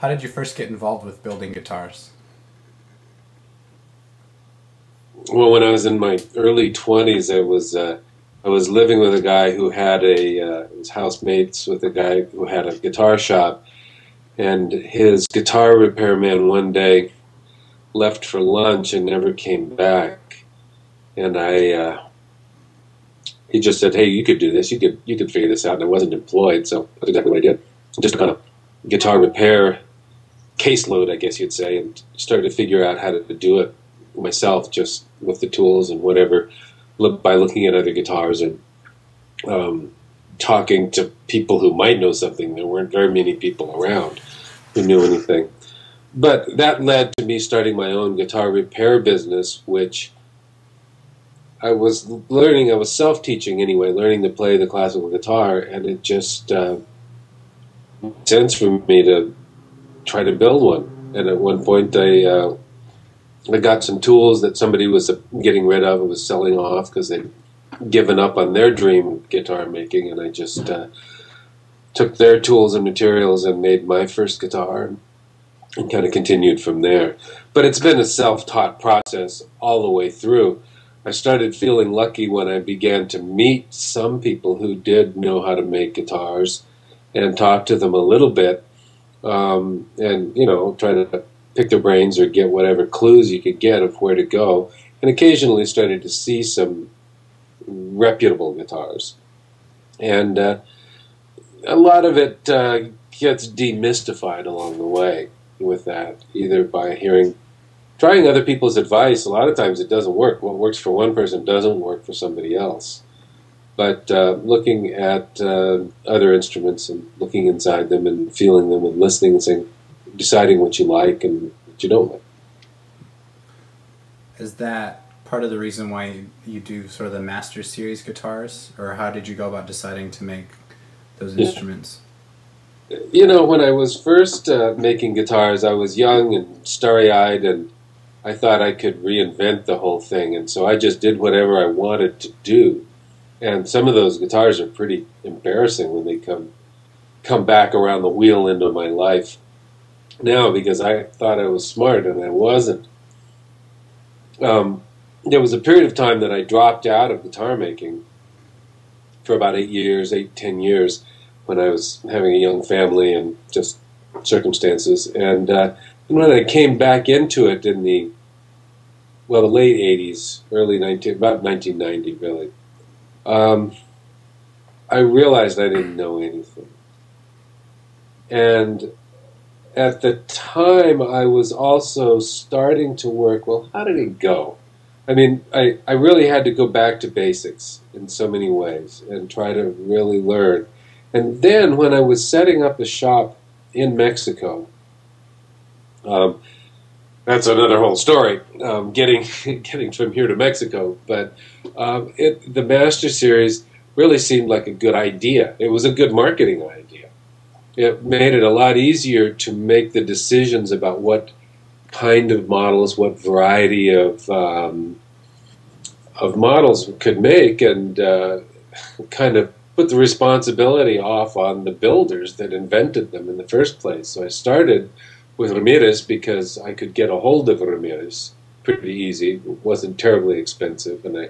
How did you first get involved with building guitars? Well, when I was in my early 20s, I was living with a guy who had his housemates with a guy who had a guitar shop, and his guitar repairman one day left for lunch and never came back. And he just said, "Hey, you could do this. You could figure this out." And I wasn't employed, so that's exactly what I did. Just kind of guitar repair caseload, I guess you'd say, and started to figure out how to do it myself, just with the tools and whatever, by looking at other guitars and talking to people who might know something. There weren't very many people around who knew anything. But that led to me starting my own guitar repair business, which I was learning. I was self-teaching anyway, learning to play the classical guitar, and it just made sense for me to try to build one. And at one point, I got some tools that somebody was getting rid of and was selling off because they'd given up on their dream guitar making, and I just took their tools and materials and made my first guitar and kind of continued from there. But it's been a self-taught process all the way through. I started feeling lucky when I began to meet some people who did know how to make guitars and talk to them a little bit, and, you know, try to pick their brains or get whatever clues you could get of where to go, and occasionally started to see some reputable guitars. And a lot of it gets demystified along the way with that, either by trying other people's advice. A lot of times it doesn't work. What works for one person doesn't work for somebody else. But looking at other instruments and looking inside them and feeling them and listening and saying, deciding what you like and what you don't like. Is that part of the reason why you do sort of the Master Series guitars, or how did you go about deciding to make those instruments? You know, when I was first making guitars, I was young and starry-eyed, and I thought I could reinvent the whole thing, and so I just did whatever I wanted to do. And some of those guitars are pretty embarrassing when they come back around the wheel into my life now, because I thought I was smart and I wasn't. There was a period of time that I dropped out of guitar making for about 10 years, when I was having a young family and just circumstances. And when I came back into it in the late 80s, about 1990 really, I realized I didn't know anything. And at the time, I was also starting to work, well, how did it go? I mean, I really had to go back to basics in so many ways and try to really learn. And then when I was setting up a shop in Mexico, that's another whole story, getting from here to Mexico, but the Master Series really seemed like a good idea. It was a good marketing idea. It made it a lot easier to make the decisions about what kind of models, what variety of models could make, and kind of put the responsibility off on the builders that invented them in the first place. So I started with Ramirez because I could get a hold of Ramirez pretty easy. It wasn't terribly expensive, and I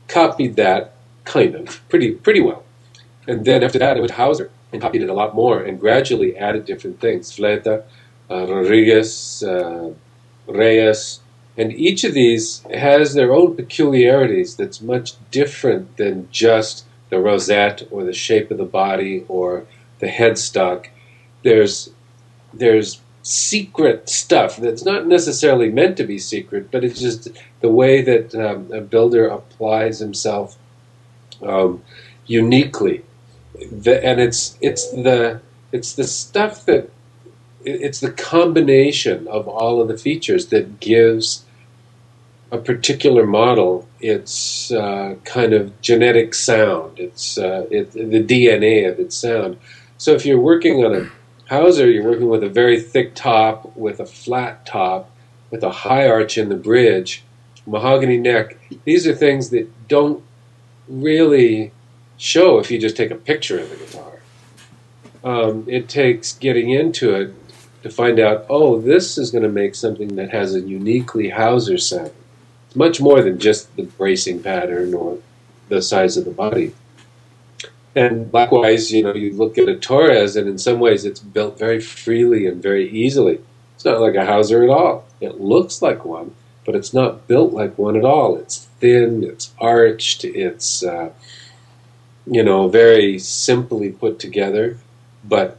copied that kind of pretty well. And then after that, I went to Hauser and copied it a lot more, and gradually added different things. Fleta, Rodriguez, Reyes, and each of these has their own peculiarities that's much different than just the rosette or the shape of the body or the headstock. There's secret stuff that's not necessarily meant to be secret, but it's just the way that a builder applies himself uniquely. And it's the stuff that, it's the combination of all of the features that gives a particular model its kind of genetic sound. It's the DNA of its sound. So if you're working on a Hauser, you're working with a very thick top, with a flat top, with a high arch in the bridge, mahogany neck. These are things that don't really show if you just take a picture of the guitar. It takes getting into it to find out, oh, this is going to make something that has a uniquely Hauser sound. It's much more than just the bracing pattern or the size of the body. And likewise, you know, you look at a Torres, and in some ways it's built very freely and very easily. It's not like a Hauser at all. It looks like one, but it's not built like one at all. It's thin, it's arched, it's, you know, very simply put together, but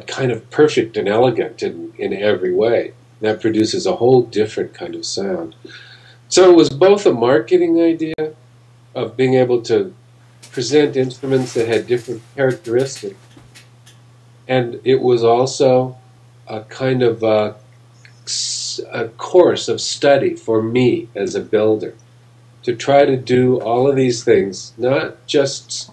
kind of perfect and elegant in every way. That produces a whole different kind of sound. So it was both a marketing idea of being able to present instruments that had different characteristics, and it was also a kind of a course of study for me as a builder, to try to do all of these things, not just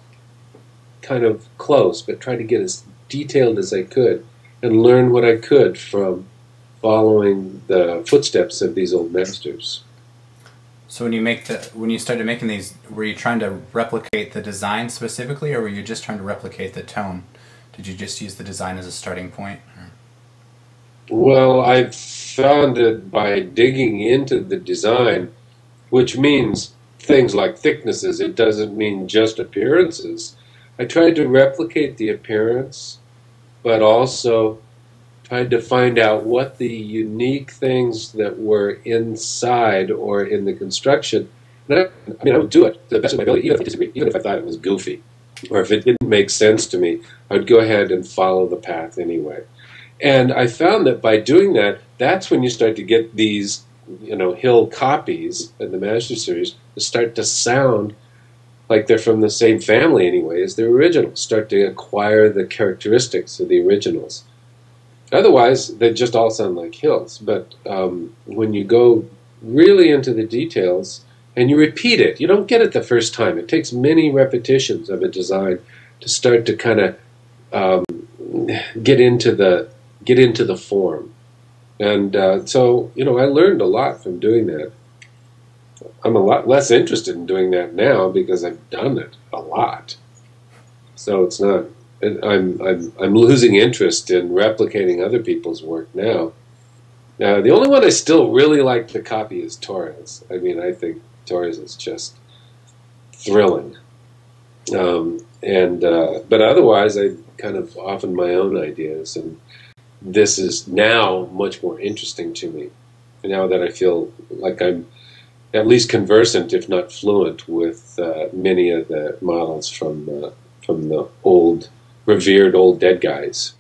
kind of close, but try to get as detailed as I could and learn what I could from following the footsteps of these old masters. So when you started making these, were you trying to replicate the design specifically, or were you just trying to replicate the tone? Did you just use the design as a starting point? Well, I found that by digging into the design, which means things like thicknesses, it doesn't mean just appearances. I tried to replicate the appearance, but also tried to find out what the unique things that were inside or in the construction. And I would do it to the best of my ability, even if I disagreed, even if I thought it was goofy, or if it didn't make sense to me, I would go ahead and follow the path anyway. And I found that by doing that, that's when you start to get these, you know, Hill copies in the Master Series that start to sound like they're from the same family anyway as the originals, start to acquire the characteristics of the originals. Otherwise, they just all sound like Hills. But when you go really into the details and you repeat it, you don't get it the first time. It takes many repetitions of a design to start to kind of get into the form. And so, you know, I learned a lot from doing that. I'm a lot less interested in doing that now because I've done it a lot. So it's not. I'm losing interest in replicating other people's work now. The only one I still really like to copy is Torres. I mean, I think Torres is just thrilling. But otherwise, I kind of often my own ideas, and this is now much more interesting to me. Now that I feel like I'm at least conversant, if not fluent, with many of the models from the old, revered old dead guys.